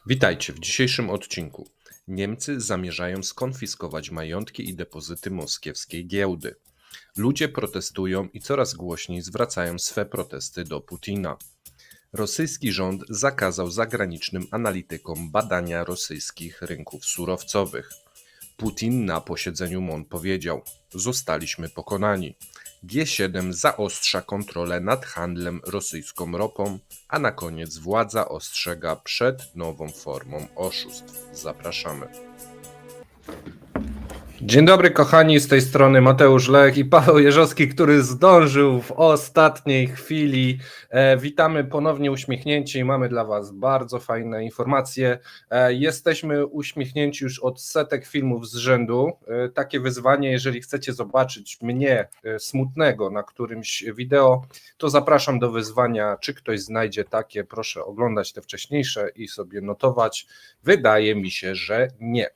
Witajcie w dzisiejszym odcinku. Niemcy zamierzają skonfiskować majątki i depozyty moskiewskiej giełdy. Ludzie protestują i coraz głośniej zwracają swe protesty do Putina. Rosyjski rząd zakazał zagranicznym analitykom badania rosyjskich rynków surowcowych. Putin na posiedzeniu MON powiedział: zostaliśmy pokonani. G7 zaostrza kontrolę nad handlem rosyjską ropą, a na koniec władza ostrzega przed nową formą oszustw. Zapraszamy. Dzień dobry kochani, z tej strony Mateusz Lech i Paweł Jeżowski, który zdążył w ostatniej chwili. Witamy ponownie uśmiechnięci i mamy dla Was bardzo fajne informacje. Jesteśmy uśmiechnięci już od setek filmów z rzędu. Takie wyzwanie, jeżeli chcecie zobaczyć mnie smutnego na którymś wideo, to zapraszam do wyzwania. Czy ktoś znajdzie takie? Proszę oglądać te wcześniejsze i sobie notować. Wydaje mi się, że nie.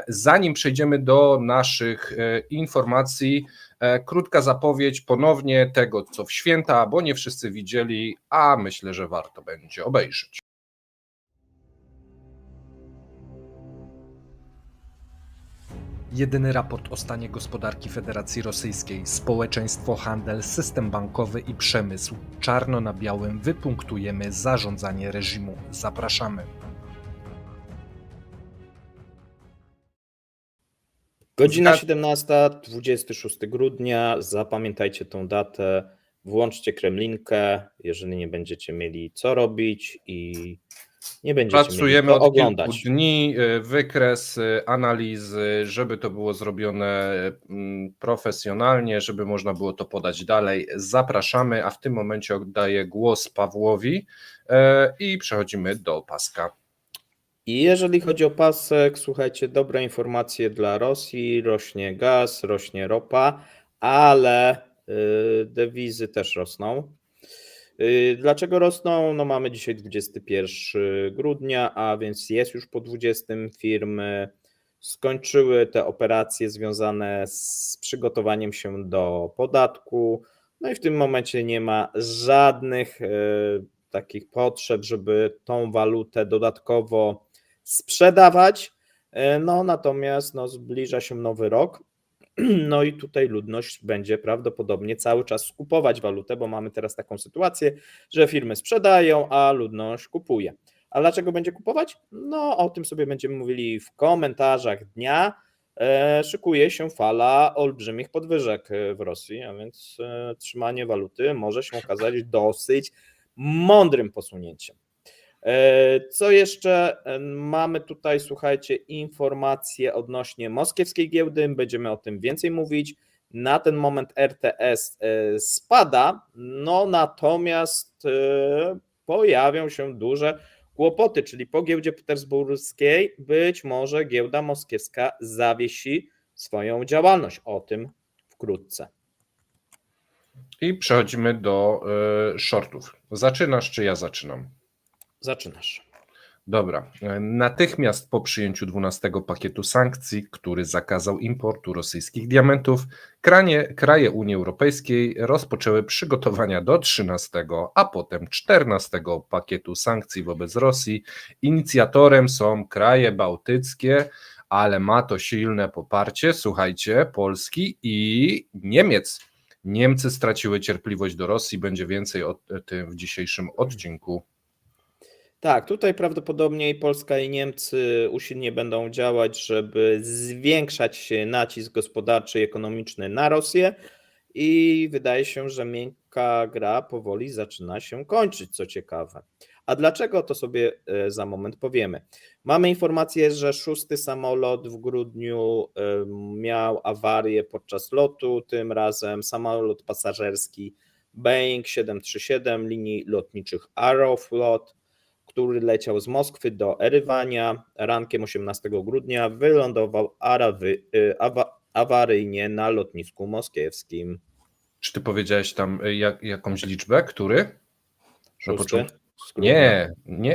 Zanim przejdziemy do naszych informacji, krótka zapowiedź ponownie tego, co w święta, bo nie wszyscy widzieli, a myślę, że warto będzie obejrzeć. Jedyny raport o stanie gospodarki Federacji Rosyjskiej, społeczeństwo, handel, system bankowy i przemysł. Czarno na białym wypunktujemy zarządzanie reżimu. Zapraszamy. Godzina 17, 26 grudnia, zapamiętajcie tą datę, włączcie Kremlinkę, jeżeli nie będziecie mieli co robić i nie będziecie Pracujemy mieli co od oglądać. kilku dni, wykres, analizy, żeby to było zrobione profesjonalnie, żeby można było to podać dalej. Zapraszamy, a w tym momencie oddaję głos Pawłowi i przechodzimy do paska. I jeżeli chodzi o pasek, słuchajcie, dobre informacje dla Rosji, rośnie gaz, rośnie ropa, ale dewizy też rosną. Dlaczego rosną? No mamy dzisiaj 21 grudnia, a więc jest już po 20. Firmy skończyły te operacje związane z przygotowaniem się do podatku, no i w tym momencie nie ma żadnych takich potrzeb, żeby tą walutę dodatkowo sprzedawać, no natomiast zbliża się nowy rok, no i tutaj ludność będzie prawdopodobnie cały czas skupować walutę, bo mamy teraz taką sytuację, że firmy sprzedają, a ludność kupuje. A dlaczego będzie kupować? No o tym sobie będziemy mówili w komentarzach dnia. Szykuje się fala olbrzymich podwyżek w Rosji, a więc trzymanie waluty może się okazać dosyć mądrym posunięciem. Co jeszcze? Mamy tutaj, słuchajcie, informacje odnośnie moskiewskiej giełdy, będziemy o tym więcej mówić. Na ten moment RTS spada, no natomiast pojawią się duże kłopoty, czyli po giełdzie petersburskiej być może giełda moskiewska zawiesi swoją działalność. O tym wkrótce. I przechodzimy do shortów. Zaczynasz, czy ja zaczynam? Zaczynasz. Dobra. Natychmiast po przyjęciu 12 pakietu sankcji, który zakazał importu rosyjskich diamentów, kraje Unii Europejskiej rozpoczęły przygotowania do 13, a potem 14 pakietu sankcji wobec Rosji. Inicjatorem są kraje bałtyckie, ale ma to silne poparcie, słuchajcie, Polski i Niemiec. Niemcy straciły cierpliwość do Rosji, będzie więcej o tym w dzisiejszym odcinku. Tak, tutaj prawdopodobnie i Polska, i Niemcy usilnie będą działać, żeby zwiększać nacisk gospodarczy i ekonomiczny na Rosję i wydaje się, że miękka gra powoli zaczyna się kończyć, co ciekawe. A dlaczego, to sobie za moment powiemy. Mamy informację, że 6. samolot w grudniu miał awarię podczas lotu, tym razem samolot pasażerski Boeing 737 linii lotniczych Aeroflot, który leciał z Moskwy do Erywania. Rankiem 18 grudnia wylądował awaryjnie na lotnisku moskiewskim. Czy ty powiedziałeś tam jakąś liczbę? Który?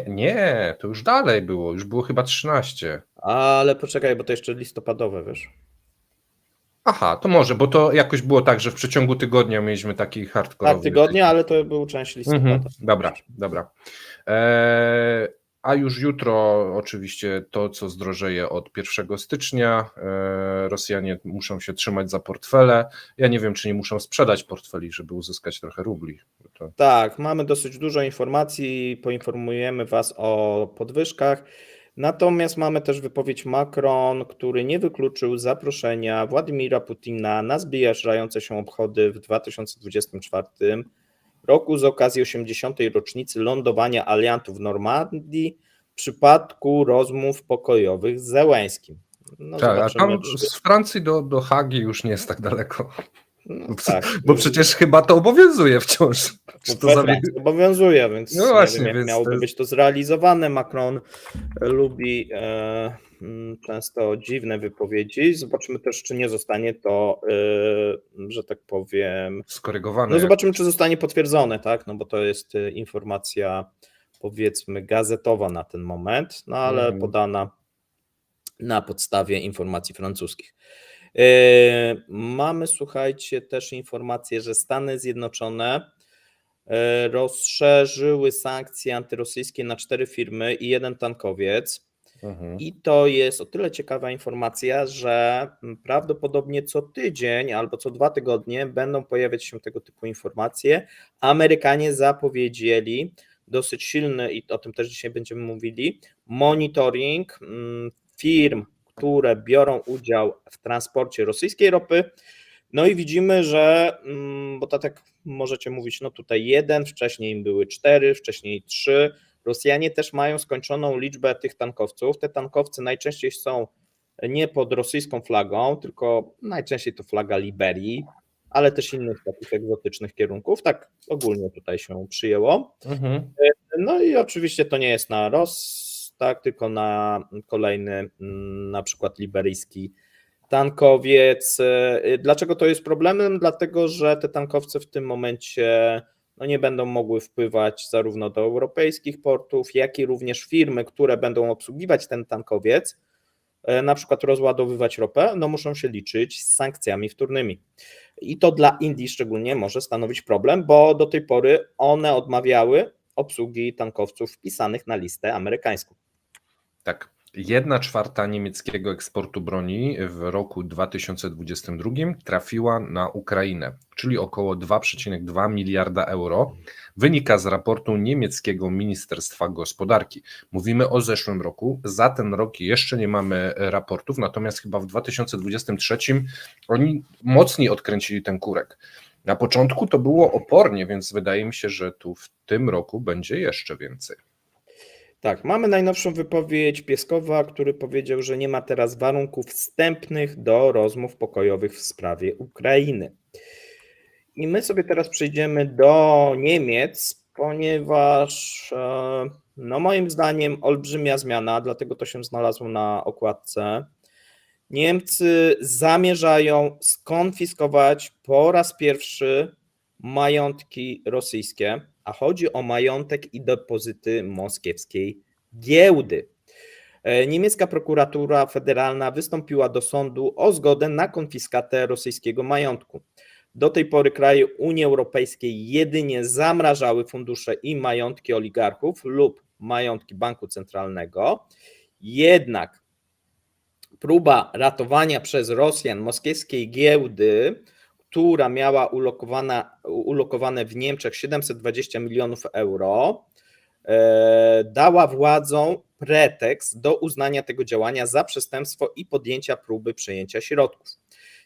Nie, to już dalej było, już było chyba 13. Ale poczekaj, bo to jeszcze listopadowe, wiesz. Aha, to może, bo to jakoś było tak, że w przeciągu tygodnia mieliśmy taki hardkorowy. Tak, tygodnia, ale to był część listopada. Dobra. A już jutro oczywiście to, co zdrożeje od 1 stycznia. Rosjanie muszą się trzymać za portfele. Ja nie wiem, czy nie muszą sprzedać portfeli, żeby uzyskać trochę rubli. Tak, mamy dosyć dużo informacji, poinformujemy Was o podwyżkach. Natomiast mamy też wypowiedź Macron, który nie wykluczył zaproszenia Władimira Putina na zbliżające się obchody w 2024 roku z okazji 80. rocznicy lądowania aliantów w Normandii w przypadku rozmów pokojowych z Zełenskim. No Tak, a zobaczymy, tam z Francji do Hagi już nie jest tak daleko. No tak. Bo przecież chyba to obowiązuje wciąż. Czy to We Francji obowiązuje, więc No nie właśnie, wiem, jak więc miałoby to jest- być to zrealizowane. Macron lubi często dziwne wypowiedzi. Zobaczymy też, czy nie zostanie to, że tak powiem, skorygowane. no zobaczymy, czy zostanie potwierdzone, tak, no bo to jest informacja, powiedzmy, gazetowa na ten moment, no ale podana na podstawie informacji francuskich. Mamy, słuchajcie, też informację, że Stany Zjednoczone rozszerzyły sankcje antyrosyjskie na 4 firmy i 1 tankowiec. I to jest o tyle ciekawa informacja, że prawdopodobnie co tydzień albo co 2 tygodnie będą pojawiać się tego typu informacje. Amerykanie zapowiedzieli dosyć silny, i o tym też dzisiaj będziemy mówili, monitoring firm, które biorą udział w transporcie rosyjskiej ropy. No i widzimy, że, bo tak możecie mówić, no tutaj 1, wcześniej były 4, wcześniej 3. Rosjanie też mają skończoną liczbę tych tankowców. Te tankowce najczęściej są nie pod rosyjską flagą, tylko najczęściej to flaga Liberii, ale też innych takich egzotycznych kierunków. Tak ogólnie tutaj się przyjęło. No i oczywiście to nie jest na tak, tylko na kolejny, na przykład liberyjski tankowiec. Dlaczego to jest problemem? Dlatego, że te tankowce w tym momencie no nie będą mogły wpływać zarówno do europejskich portów, jak i również firmy, które będą obsługiwać ten tankowiec, na przykład rozładowywać ropę, no muszą się liczyć z sankcjami wtórnymi. I to dla Indii szczególnie może stanowić problem, bo do tej pory one odmawiały obsługi tankowców wpisanych na listę amerykańską. Tak. 1/4 niemieckiego eksportu broni w roku 2022 trafiła na Ukrainę, czyli około 2,2 miliarda euro. Wynika z raportu niemieckiego Ministerstwa Gospodarki. Mówimy o zeszłym roku, za ten rok jeszcze nie mamy raportów, natomiast chyba w 2023 oni mocniej odkręcili ten kurek. Na początku to było opornie, więc wydaje mi się, że tu w tym roku będzie jeszcze więcej. Tak, mamy najnowszą wypowiedź Pieskowa, który powiedział, że nie ma teraz warunków wstępnych do rozmów pokojowych w sprawie Ukrainy. I my sobie teraz przejdziemy do Niemiec, ponieważ no moim zdaniem olbrzymia zmiana, dlatego to się znalazło na okładce. Niemcy zamierzają skonfiskować po raz pierwszy majątki rosyjskie, a chodzi o majątek i depozyty moskiewskiej giełdy. Niemiecka prokuratura federalna wystąpiła do sądu o zgodę na konfiskatę rosyjskiego majątku. Do tej pory kraje Unii Europejskiej jedynie zamrażały fundusze i majątki oligarchów lub majątki banku centralnego. Jednak próba ratowania przez Rosjan moskiewskiej giełdy, która miała ulokowane w Niemczech 720 milionów euro, dała władzom pretekst do uznania tego działania za przestępstwo i podjęcia próby przejęcia środków.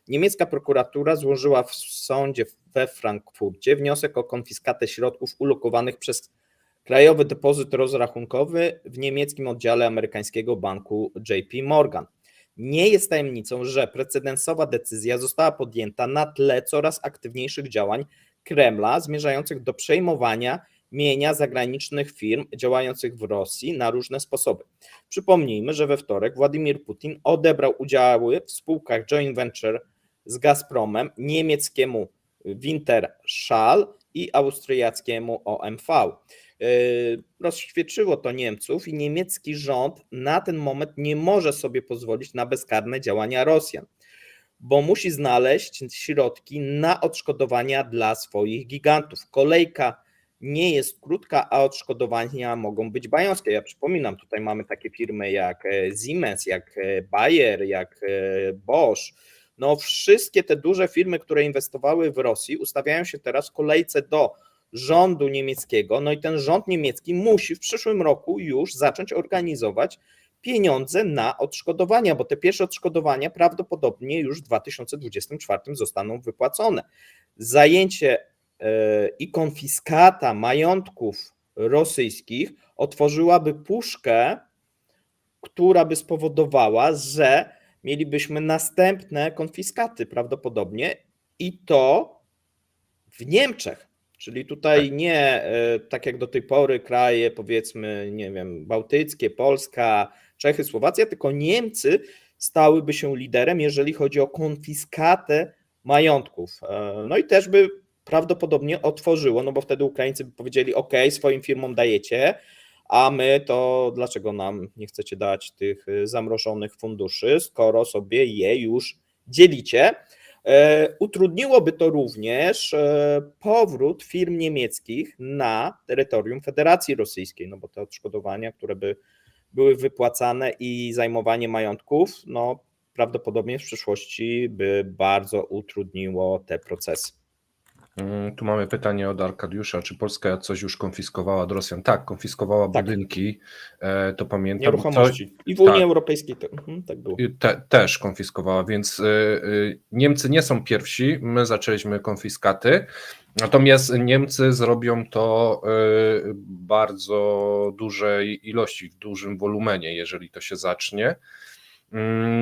Niemiecka prokuratura złożyła w sądzie we Frankfurcie wniosek o konfiskatę środków ulokowanych przez Krajowy Depozyt Rozrachunkowy w niemieckim oddziale amerykańskiego banku JP Morgan. Nie jest tajemnicą, że precedensowa decyzja została podjęta na tle coraz aktywniejszych działań Kremla zmierzających do przejmowania mienia zagranicznych firm działających w Rosji na różne sposoby. Przypomnijmy, że we wtorek Władimir Putin odebrał udziały w spółkach joint venture z Gazpromem, niemieckiemu Wintershall i austriackiemu OMV. Rozświeczyło to Niemców i niemiecki rząd na ten moment nie może sobie pozwolić na bezkarne działania Rosjan, bo musi znaleźć środki na odszkodowania dla swoich gigantów. Kolejka nie jest krótka, a odszkodowania mogą być bajońskie. Ja przypominam, tutaj mamy takie firmy jak Siemens, jak Bayer, jak Bosch. No wszystkie te duże firmy, które inwestowały w Rosji, ustawiają się teraz w kolejce do rządu niemieckiego, no i ten rząd niemiecki musi w przyszłym roku już zacząć organizować pieniądze na odszkodowania, bo te pierwsze odszkodowania prawdopodobnie już w 2024 zostaną wypłacone. Zajęcie i konfiskata majątków rosyjskich otworzyłaby puszkę, która by spowodowała, że mielibyśmy następne konfiskaty prawdopodobnie i to w Niemczech. Czyli tutaj nie tak jak do tej pory kraje, powiedzmy, nie wiem, bałtyckie, Polska, Czechy, Słowacja, tylko Niemcy stałyby się liderem, jeżeli chodzi o konfiskatę majątków. No i też by prawdopodobnie otworzyło, no bo wtedy Ukraińcy by powiedzieli: OK, swoim firmom dajecie, a my to dlaczego nam nie chcecie dać tych zamrożonych funduszy, skoro sobie je już dzielicie. Utrudniłoby to również powrót firm niemieckich na terytorium Federacji Rosyjskiej, no bo te odszkodowania, które by były wypłacane i zajmowanie majątków, no prawdopodobnie w przyszłości by bardzo utrudniło te procesy. Tu mamy pytanie od Arkadiusza, czy Polska coś już konfiskowała od Rosjan? Tak, konfiskowała budynki, to pamiętam. Nieruchomości. I w Unii Europejskiej tak było. Też konfiskowała, więc Niemcy nie są pierwsi, my zaczęliśmy konfiskaty, natomiast Niemcy zrobią to bardzo dużej ilości, w dużym wolumenie, jeżeli to się zacznie.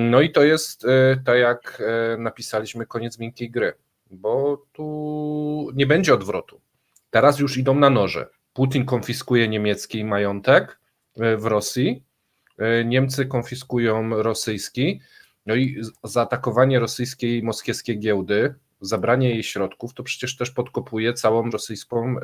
No i to jest, tak jak napisaliśmy, koniec miękkiej gry, bo tu nie będzie odwrotu. Teraz już idą na noże. Putin konfiskuje niemiecki majątek w Rosji, Niemcy konfiskują rosyjski, no i zaatakowanie rosyjskiej i moskiewskiej giełdy, zabranie jej środków, to przecież też podkopuje całą rosyjską,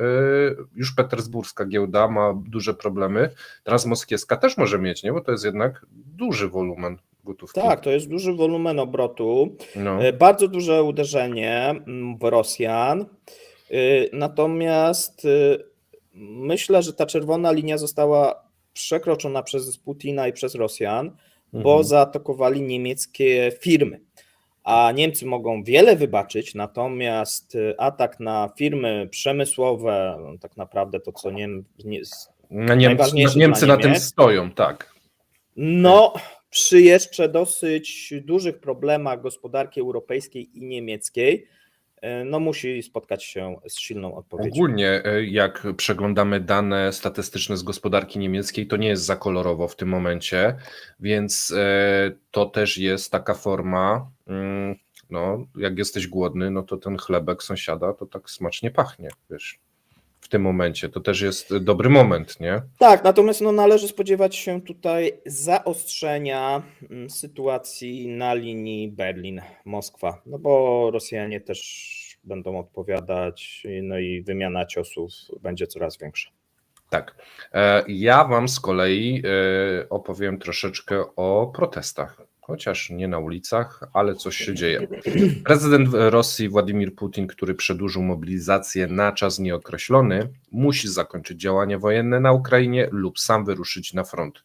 już petersburska giełda ma duże problemy, teraz moskiewska też może mieć, nie? Bo to jest jednak duży wolumen gotówki. Tak, to jest duży wolumen obrotu, bardzo duże uderzenie w Rosjan, natomiast myślę, że ta czerwona linia została przekroczona przez Putina i przez Rosjan, bo zaatakowali niemieckie firmy. A Niemcy mogą wiele wybaczyć, natomiast atak na firmy przemysłowe, tak naprawdę to, co Niemcy na tym stoją, tak. No, przy jeszcze dosyć dużych problemach gospodarki europejskiej i niemieckiej, no musi spotkać się z silną odpowiedzią. Ogólnie jak przeglądamy dane statystyczne z gospodarki niemieckiej, to nie jest za kolorowo w tym momencie, więc to też jest taka forma, no jak jesteś głodny, no to ten chlebek sąsiada to tak smacznie pachnie, wiesz. W tym momencie to też jest dobry moment, nie? Tak, natomiast no, należy spodziewać się tutaj zaostrzenia sytuacji na linii Berlin-Moskwa, no bo Rosjanie też będą odpowiadać, no i wymiana ciosów będzie coraz większa. Tak. Ja wam z kolei opowiem troszeczkę o protestach. Chociaż nie na ulicach, ale coś się dzieje. Prezydent Rosji Władimir Putin, który przedłużył mobilizację na czas nieokreślony, musi zakończyć działania wojenne na Ukrainie lub sam wyruszyć na front.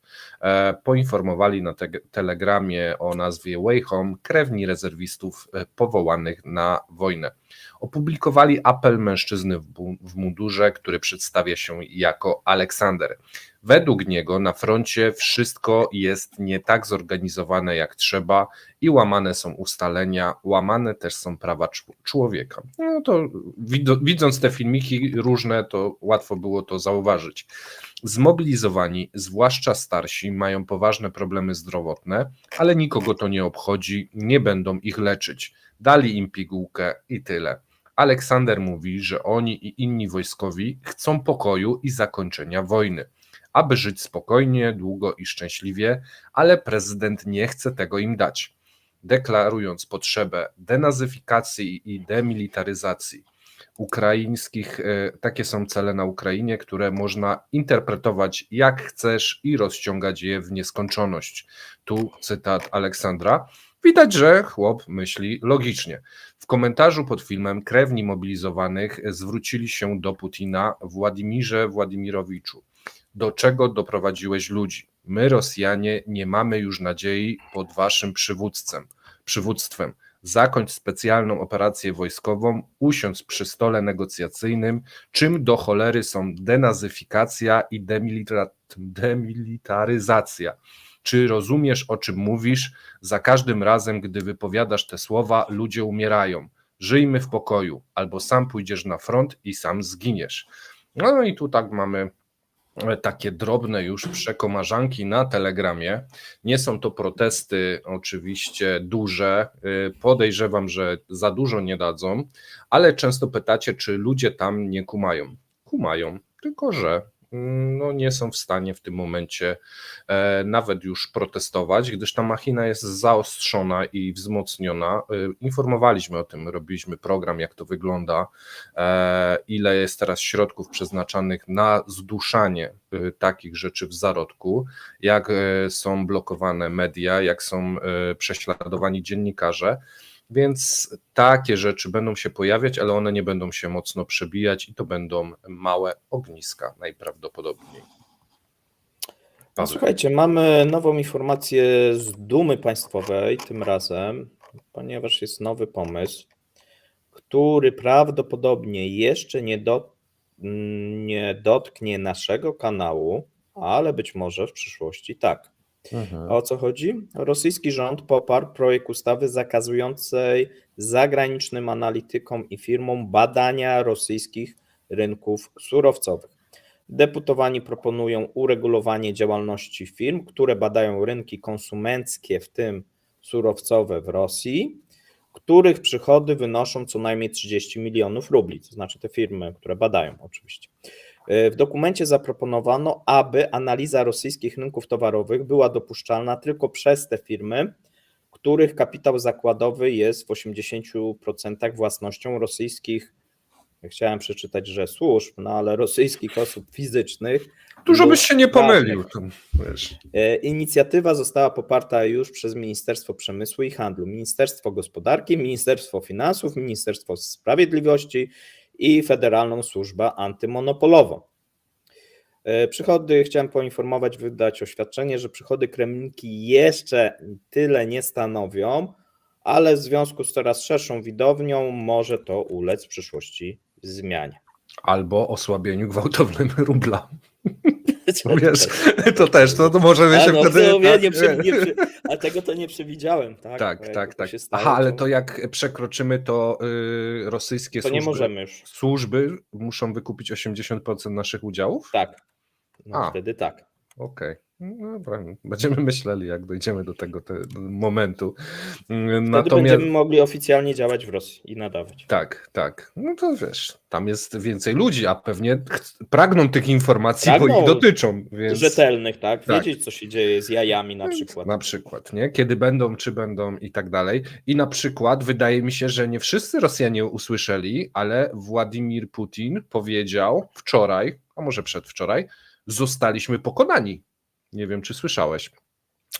Poinformowali na telegramie o nazwie Way Home krewni rezerwistów powołanych na wojnę. Opublikowali apel mężczyzny w mundurze, który przedstawia się jako Aleksander. Według niego na froncie wszystko jest nie tak zorganizowane jak trzeba i łamane są ustalenia, łamane też są prawa człowieka. No to widząc te filmiki różne, to łatwo było to zauważyć. Zmobilizowani, zwłaszcza starsi, mają poważne problemy zdrowotne, ale nikogo to nie obchodzi, nie będą ich leczyć. Dali im pigułkę i tyle. Aleksander mówi, że oni i inni wojskowi chcą pokoju i zakończenia wojny, aby żyć spokojnie, długo i szczęśliwie, ale prezydent nie chce tego im dać, deklarując potrzebę denazyfikacji i demilitaryzacji ukraińskich. Takie są cele na Ukrainie, które można interpretować jak chcesz i rozciągać je w nieskończoność. Tu cytat Aleksandra. Widać, że chłop myśli logicznie. W komentarzu pod filmem krewni mobilizowanych zwrócili się do Putina: Władimirze Władimirowiczu, do czego doprowadziłeś ludzi? My, Rosjanie, nie mamy już nadziei pod waszym przywództwem. Zakończ specjalną operację wojskową, usiądź przy stole negocjacyjnym, czym do cholery są denazyfikacja i demilitaryzacja. Czy rozumiesz, o czym mówisz? Za każdym razem, gdy wypowiadasz te słowa, ludzie umierają. Żyjmy w pokoju, albo sam pójdziesz na front i sam zginiesz. No i tu tak mamy takie drobne już przekomarzanki na Telegramie. Nie są to protesty oczywiście duże, podejrzewam, że za dużo nie dadzą, ale często pytacie, czy ludzie tam nie kumają. Kumają, tylko że no nie są w stanie w tym momencie nawet już protestować, gdyż ta machina jest zaostrzona i wzmocniona. Informowaliśmy o tym, robiliśmy program, jak to wygląda, ile jest teraz środków przeznaczanych na zduszanie takich rzeczy w zarodku, jak są blokowane media, jak są prześladowani dziennikarze. Więc takie rzeczy będą się pojawiać, ale one nie będą się mocno przebijać i to będą małe ogniska najprawdopodobniej. No, słuchajcie, mamy nową informację z Dumy Państwowej tym razem, ponieważ jest nowy pomysł, który prawdopodobnie jeszcze nie dotknie naszego kanału, ale być może w przyszłości tak. O co chodzi? Rosyjski rząd poparł projekt ustawy zakazującej zagranicznym analitykom i firmom badania rosyjskich rynków surowcowych. Deputowani proponują uregulowanie działalności firm, które badają rynki konsumenckie, w tym surowcowe w Rosji, których przychody wynoszą co najmniej 30 milionów rubli, to znaczy te firmy, które badają oczywiście. W dokumencie zaproponowano, aby analiza rosyjskich rynków towarowych była dopuszczalna tylko przez te firmy, których kapitał zakładowy jest w 80% własnością rosyjskich, chciałem przeczytać, że służb, no ale rosyjskich osób fizycznych. Tu żebyś się nie pomylił. Wiesz. Inicjatywa została poparta już przez Ministerstwo Przemysłu i Handlu, Ministerstwo Gospodarki, Ministerstwo Finansów, Ministerstwo Sprawiedliwości i Federalną Służbę Antymonopolową. Przychody, chciałem poinformować, wydać oświadczenie, że przychody Kremlinki jeszcze tyle nie stanowią, ale w związku z coraz szerszą widownią może to ulec w przyszłości zmianie. Albo osłabieniu gwałtownym rubla. Wiesz, to możemy się wtedy... A tego to nie przewidziałem, tak? Tak. Aha, ale to jak przekroczymy, to rosyjskie to nie możemy już. Służby muszą wykupić 80% naszych udziałów? Tak. Wtedy tak. Okej. No dobra, będziemy myśleli, jak dojdziemy do tego momentu. Wtedy będziemy mogli oficjalnie działać w Rosji i nadawać. Tak. No to wiesz, tam jest więcej ludzi, a pewnie pragną tych informacji, bo ich dotyczą. Więc... Rzetelnych, tak? Wiedzieć, co się dzieje z jajami na przykład. Na przykład, nie? Kiedy będą, czy będą i tak dalej. I na przykład wydaje mi się, że nie wszyscy Rosjanie usłyszeli, ale Władimir Putin powiedział wczoraj, a może przedwczoraj, zostaliśmy pokonani. Nie wiem, czy słyszałeś.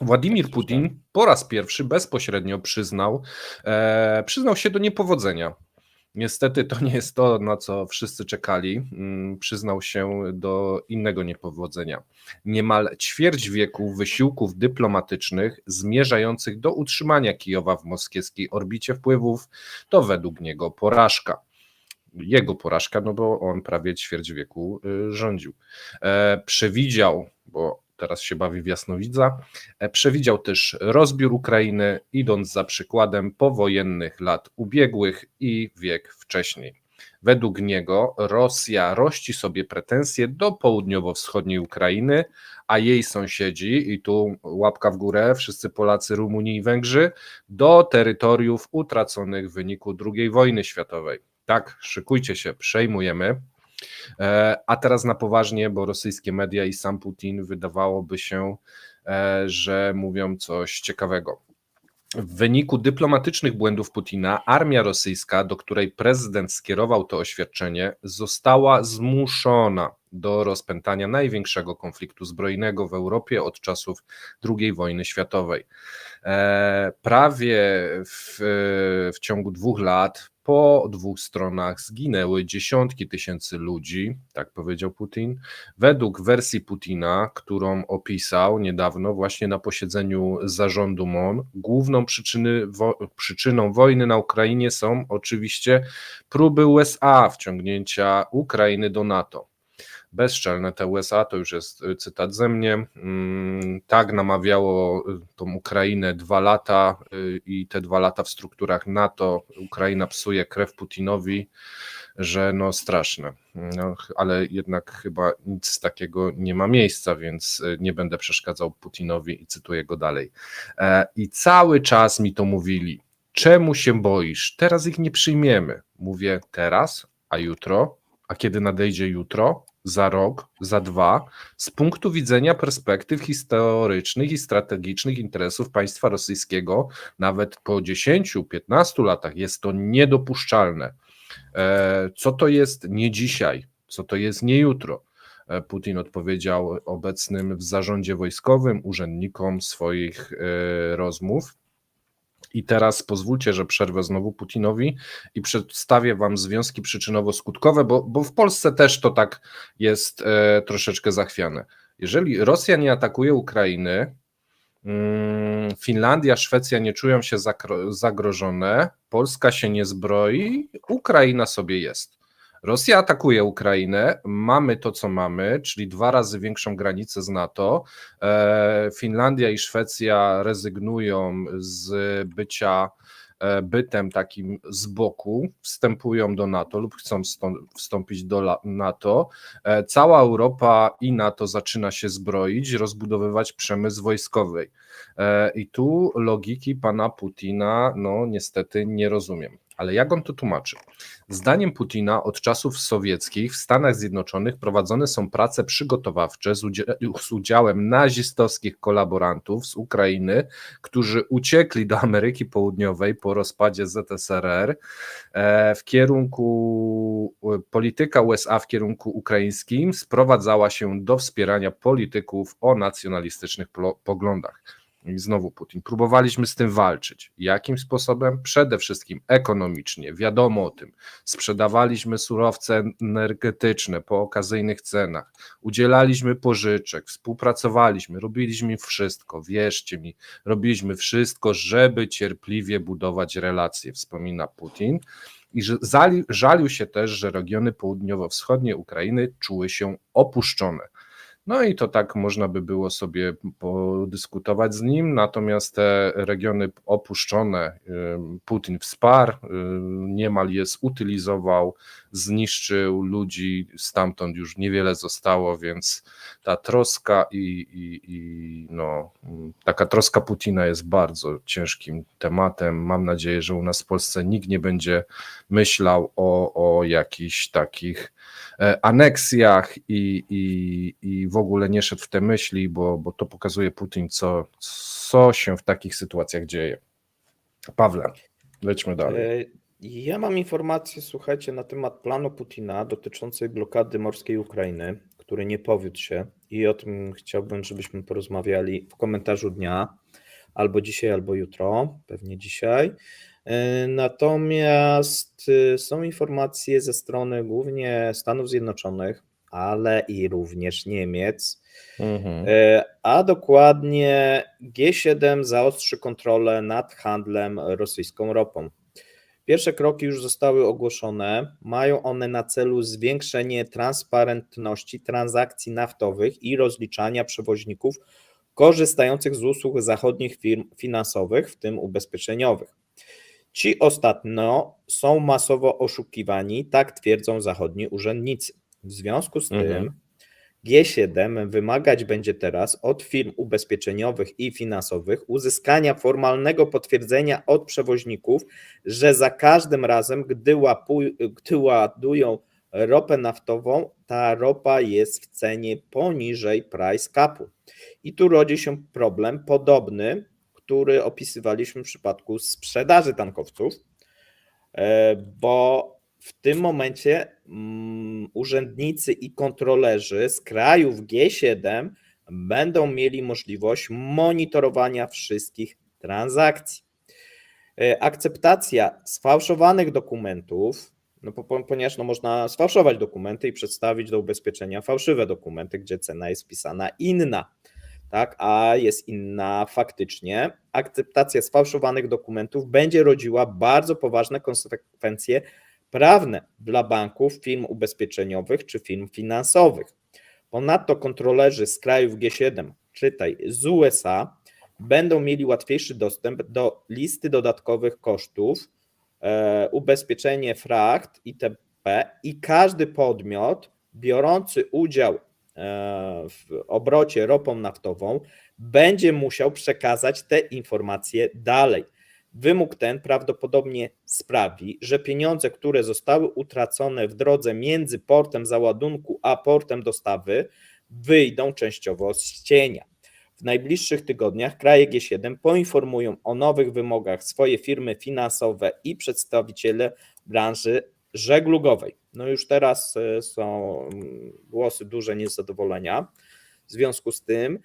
Władimir Putin po raz pierwszy bezpośrednio przyznał się do niepowodzenia. Niestety to nie jest to, na co wszyscy czekali. Przyznał się do innego niepowodzenia. Niemal ćwierć wieku wysiłków dyplomatycznych zmierzających do utrzymania Kijowa w moskiewskiej orbicie wpływów to według niego porażka. Jego porażka, no bo on prawie ćwierć wieku rządził. Przewidział, bo teraz się bawi w jasnowidza, przewidział też rozbiór Ukrainy, idąc za przykładem powojennych lat ubiegłych i wiek wcześniej. Według niego Rosja rości sobie pretensje do południowo-wschodniej Ukrainy, a jej sąsiedzi, i tu łapka w górę, wszyscy Polacy, Rumuni i Węgrzy, do terytoriów utraconych w wyniku II wojny światowej. Tak, szykujcie się, przejmujemy. A teraz na poważnie, bo rosyjskie media i sam Putin wydawałoby się, że mówią coś ciekawego. W wyniku dyplomatycznych błędów Putina armia rosyjska, do której prezydent skierował to oświadczenie, została zmuszona do rozpętania największego konfliktu zbrojnego w Europie od czasów II wojny światowej. Prawie w ciągu 2 lat po 2 stronach zginęły dziesiątki tysięcy ludzi, tak powiedział Putin. Według wersji Putina, którą opisał niedawno właśnie na posiedzeniu zarządu MON, główną przyczyną wojny na Ukrainie są oczywiście próby USA wciągnięcia Ukrainy do NATO. Bezczelne te USA, to już jest cytat ze mnie, tak namawiało tą Ukrainę 2 lata i te 2 lata w strukturach NATO Ukraina psuje krew Putinowi, że no straszne, no, ale jednak chyba nic takiego nie ma miejsca, więc nie będę przeszkadzał Putinowi i cytuję go dalej. I cały czas mi to mówili, czemu się boisz, teraz ich nie przyjmiemy. Mówię teraz, a jutro, a kiedy nadejdzie jutro, za rok, za 2, z punktu widzenia perspektyw historycznych i strategicznych interesów państwa rosyjskiego, nawet po 10-15 latach jest to niedopuszczalne. Co to jest nie dzisiaj, co to jest nie jutro? Putin odpowiedział obecnym w zarządzie wojskowym, urzędnikom swoich rozmów. I teraz pozwólcie, że przerwę znowu Putinowi i przedstawię wam związki przyczynowo-skutkowe, bo w Polsce też to tak jest troszeczkę zachwiane. Jeżeli Rosja nie atakuje Ukrainy, Finlandia, Szwecja nie czują się zagrożone, Polska się nie zbroi, Ukraina sobie jest. Rosja atakuje Ukrainę, mamy to, co mamy, czyli 2 razy większą granicę z NATO. Finlandia i Szwecja rezygnują z bycia bytem takim z boku, wstępują do NATO lub chcą wstąpić do NATO. Cała Europa i NATO zaczyna się zbroić, rozbudowywać przemysł wojskowy. I tu logiki pana Putina, no niestety nie rozumiem. Ale jak on to tłumaczy? Zdaniem Putina od czasów sowieckich w Stanach Zjednoczonych prowadzone są prace przygotowawcze z udziałem nazistowskich kolaborantów z Ukrainy, którzy uciekli do Ameryki Południowej po rozpadzie ZSRR. Polityka USA w kierunku ukraińskim sprowadzała się do wspierania polityków o nacjonalistycznych poglądach. I znowu Putin. Próbowaliśmy z tym walczyć. Jakim sposobem? Przede wszystkim ekonomicznie. Wiadomo o tym. Sprzedawaliśmy surowce energetyczne po okazyjnych cenach. Udzielaliśmy pożyczek, współpracowaliśmy, robiliśmy wszystko. Wierzcie mi, robiliśmy wszystko, żeby cierpliwie budować relacje, wspomina Putin. I żalił się też, że regiony południowo-wschodnie Ukrainy czuły się opuszczone. No i to tak można by było sobie podyskutować z nim, natomiast te regiony opuszczone Putin wsparł, niemal je zutylizował, zniszczył ludzi, stamtąd już niewiele zostało, więc ta troska taka troska Putina jest bardzo ciężkim tematem. Mam nadzieję, że u nas w Polsce nikt nie będzie myślał o jakichś takich aneksjach i w ogóle nie szedł w te myśli, bo to pokazuje Putin, co się w takich sytuacjach dzieje. Pawle, lećmy dalej. Ja mam informację, słuchajcie, na temat planu Putina dotyczącej blokady morskiej Ukrainy, który nie powiódł się i o tym chciałbym, żebyśmy porozmawiali w komentarzu dnia, albo dzisiaj, albo jutro, pewnie dzisiaj. Natomiast są informacje ze strony głównie Stanów Zjednoczonych, ale i również Niemiec, a dokładnie G7 zaostrzy kontrolę nad handlem rosyjską ropą. Pierwsze kroki już zostały ogłoszone. Mają one na celu zwiększenie transparentności transakcji naftowych i rozliczania przewoźników korzystających z usług zachodnich firm finansowych, w tym ubezpieczeniowych. Ci ostatnio są masowo oszukiwani, tak twierdzą zachodni urzędnicy. W związku z tym G7 wymagać będzie teraz od firm ubezpieczeniowych i finansowych uzyskania formalnego potwierdzenia od przewoźników, że za każdym razem, gdy ładują ropę naftową, ta ropa jest w cenie poniżej price capu. I tu rodzi się problem podobny, który opisywaliśmy w przypadku sprzedaży tankowców, bo w tym momencie urzędnicy i kontrolerzy z krajów G7 będą mieli możliwość monitorowania wszystkich transakcji. Akceptacja sfałszowanych dokumentów, ponieważ można sfałszować dokumenty i przedstawić do ubezpieczenia fałszywe dokumenty, gdzie cena jest wpisana inna, tak, a jest inna faktycznie. Akceptacja sfałszowanych dokumentów będzie rodziła bardzo poważne konsekwencje prawne dla banków, firm ubezpieczeniowych czy firm finansowych. Ponadto kontrolerzy z krajów G7, czytaj z USA, będą mieli łatwiejszy dostęp do listy dodatkowych kosztów, ubezpieczenie fracht itp. I każdy podmiot biorący udział w obrocie ropą naftową będzie musiał przekazać te informacje dalej. Wymóg ten prawdopodobnie sprawi, że pieniądze, które zostały utracone w drodze między portem załadunku a portem dostawy, wyjdą częściowo z cienia. W najbliższych tygodniach kraje G7 poinformują o nowych wymogach swoje firmy finansowe i przedstawiciele branży żeglugowej. No już teraz są głosy duże niezadowolenia. W związku z tym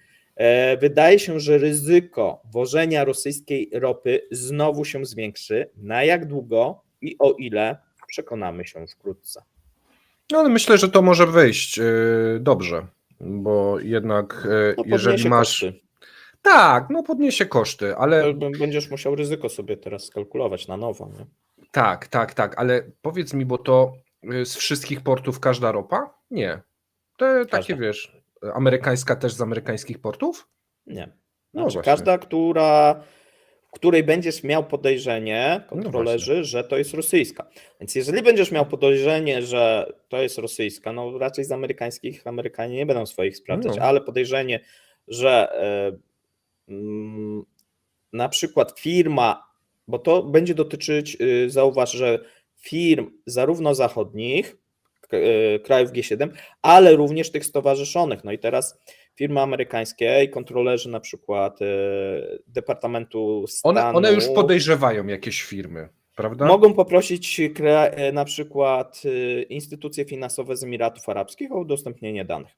wydaje się, że ryzyko wożenia rosyjskiej ropy znowu się zwiększy. Na jak długo i o ile, przekonamy się wkrótce. No ale myślę, że to może wyjść dobrze, bo jednak jeżeli masz... Koszty. Tak, no podniesie koszty, ale... Będziesz musiał ryzyko sobie teraz skalkulować na nowo. Nie? Tak, ale powiedz mi, bo to z wszystkich portów każda ropa? Nie. Takie wiesz, amerykańska też z amerykańskich portów? Nie. No Znaczy, każda, w której będziesz miał podejrzenie, kontrolerzy, że to jest rosyjska. Więc jeżeli będziesz miał podejrzenie, że to jest rosyjska, no raczej z amerykańskich Amerykanie nie będą swoich sprawdzać, ale podejrzenie, że na przykład firma, bo to będzie dotyczyć, zauważ, że firm zarówno zachodnich, krajów G7, ale również tych stowarzyszonych. No i teraz firmy amerykańskie i kontrolerzy na przykład Departamentu Stanu... One już podejrzewają jakieś firmy, prawda? Mogą poprosić na przykład instytucje finansowe z Emiratów Arabskich o udostępnienie danych.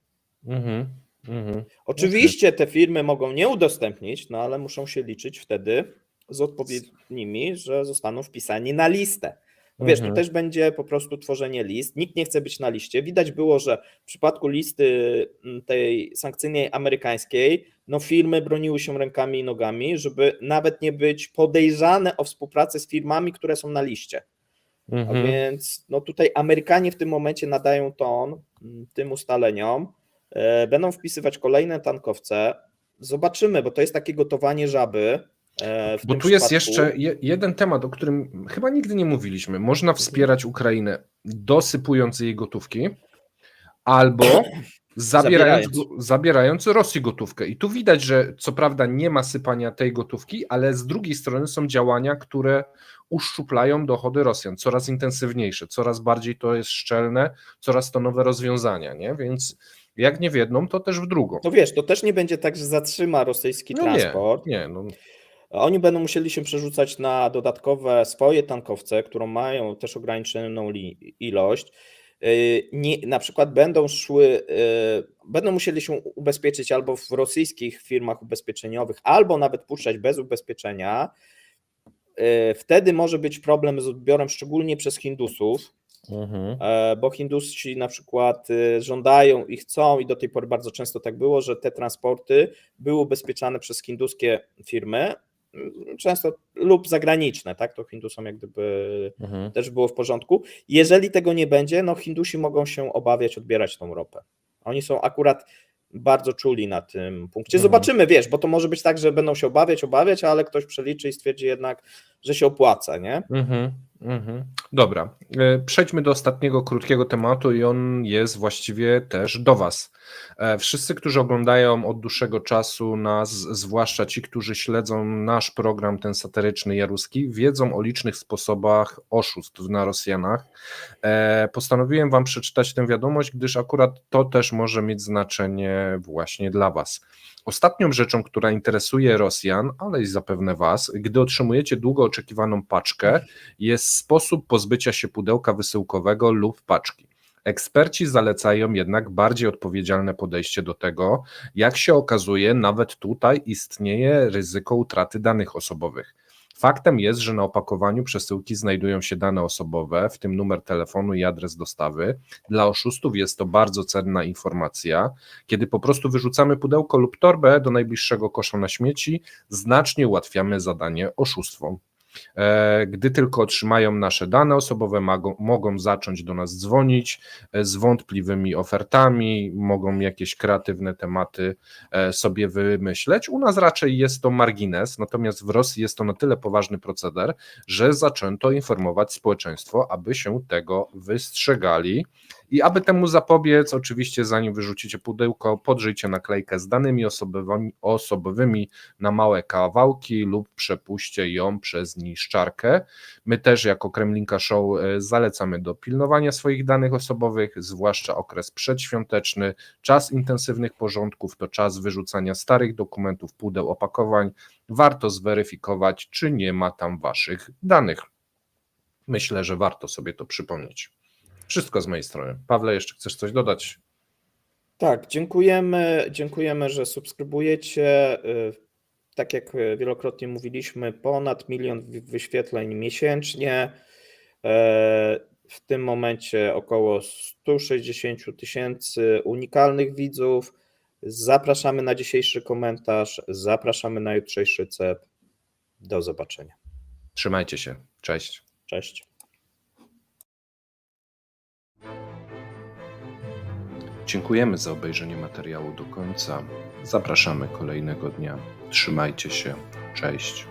Oczywiście te firmy mogą nie udostępnić, no ale muszą się liczyć wtedy z odpowiednimi, że zostaną wpisani na listę. Wiesz, to też będzie po prostu tworzenie list. Nikt nie chce być na liście. Widać było, że w przypadku listy tej sankcyjnej amerykańskiej, no firmy broniły się rękami i nogami, żeby nawet nie być podejrzane o współpracę z firmami, które są na liście. A więc no tutaj Amerykanie w tym momencie nadają ton tym ustaleniom, będą wpisywać kolejne tankowce. Zobaczymy, bo to jest takie gotowanie żaby. Bo tu jest jeszcze jeden temat, o którym chyba nigdy nie mówiliśmy. Można wspierać Ukrainę dosypując jej gotówki albo zabierając Rosji gotówkę. I tu widać, że co prawda nie ma sypania tej gotówki, ale z drugiej strony są działania, które uszczuplają dochody Rosjan, coraz intensywniejsze, coraz bardziej to jest szczelne, coraz to nowe rozwiązania, nie? Więc jak nie w jedną, to też w drugą. No wiesz, to też nie będzie tak, że zatrzyma rosyjski transport. Nie. Oni będą musieli się przerzucać na dodatkowe swoje tankowce, które mają też ograniczoną ilość. Na przykład będą musieli się ubezpieczyć albo w rosyjskich firmach ubezpieczeniowych, albo nawet puszczać bez ubezpieczenia. Wtedy może być problem z odbiorem, szczególnie przez Hindusów, bo Hindusi na przykład żądają i chcą, i do tej pory bardzo często tak było, że te transporty były ubezpieczane przez hinduskie firmy, często lub zagraniczne, tak, to Hindusom jak gdyby też było w porządku. Jeżeli tego nie będzie, no Hindusi mogą się obawiać odbierać tą ropę. Oni są akurat bardzo czuli na tym punkcie. Zobaczymy, wiesz, bo to może być tak, że będą się obawiać, ale ktoś przeliczy i stwierdzi jednak, że się opłaca, nie? Dobra, przejdźmy do ostatniego krótkiego tematu i on jest właściwie też do Was. Wszyscy, którzy oglądają od dłuższego czasu nas, zwłaszcza ci, którzy śledzą nasz program, ten satyryczny Jaruski, wiedzą o licznych sposobach oszustw na Rosjanach. Postanowiłem Wam przeczytać tę wiadomość, gdyż akurat to też może mieć znaczenie właśnie dla Was. Ostatnią rzeczą, która interesuje Rosjan, ale i zapewne Was, gdy otrzymujecie długo oczekiwaną paczkę, jest sposób pozbycia się pudełka wysyłkowego lub paczki. Eksperci zalecają jednak bardziej odpowiedzialne podejście do tego. Jak się okazuje, nawet tutaj istnieje ryzyko utraty danych osobowych. Faktem jest, że na opakowaniu przesyłki znajdują się dane osobowe, w tym numer telefonu i adres dostawy. Dla oszustów jest to bardzo cenna informacja. Kiedy po prostu wyrzucamy pudełko lub torbę do najbliższego kosza na śmieci, znacznie ułatwiamy zadanie oszustwom. Gdy tylko otrzymają nasze dane osobowe, mogą zacząć do nas dzwonić z wątpliwymi ofertami, mogą jakieś kreatywne tematy sobie wymyśleć. U nas raczej jest to margines, natomiast w Rosji jest to na tyle poważny proceder, że zaczęto informować społeczeństwo, aby się tego wystrzegali. I aby temu zapobiec, oczywiście zanim wyrzucicie pudełko, podrzyjcie naklejkę z danymi osobowymi na małe kawałki lub przepuśćcie ją przez niszczarkę. My też jako Kremlinka Show zalecamy do pilnowania swoich danych osobowych, zwłaszcza okres przedświąteczny, czas intensywnych porządków to czas wyrzucania starych dokumentów, pudeł, opakowań. Warto zweryfikować, czy nie ma tam waszych danych. Myślę, że warto sobie to przypomnieć. Wszystko z mojej strony. Pawle, jeszcze chcesz coś dodać? Tak, dziękujemy, że subskrybujecie. Tak jak wielokrotnie mówiliśmy, ponad 1 000 000 wyświetleń miesięcznie. W tym momencie około 160 000 unikalnych widzów. Zapraszamy na dzisiejszy komentarz, zapraszamy na jutrzejszy CEP. Do zobaczenia. Trzymajcie się. Cześć. Cześć. Dziękujemy za obejrzenie materiału do końca. Zapraszamy kolejnego dnia. Trzymajcie się. Cześć.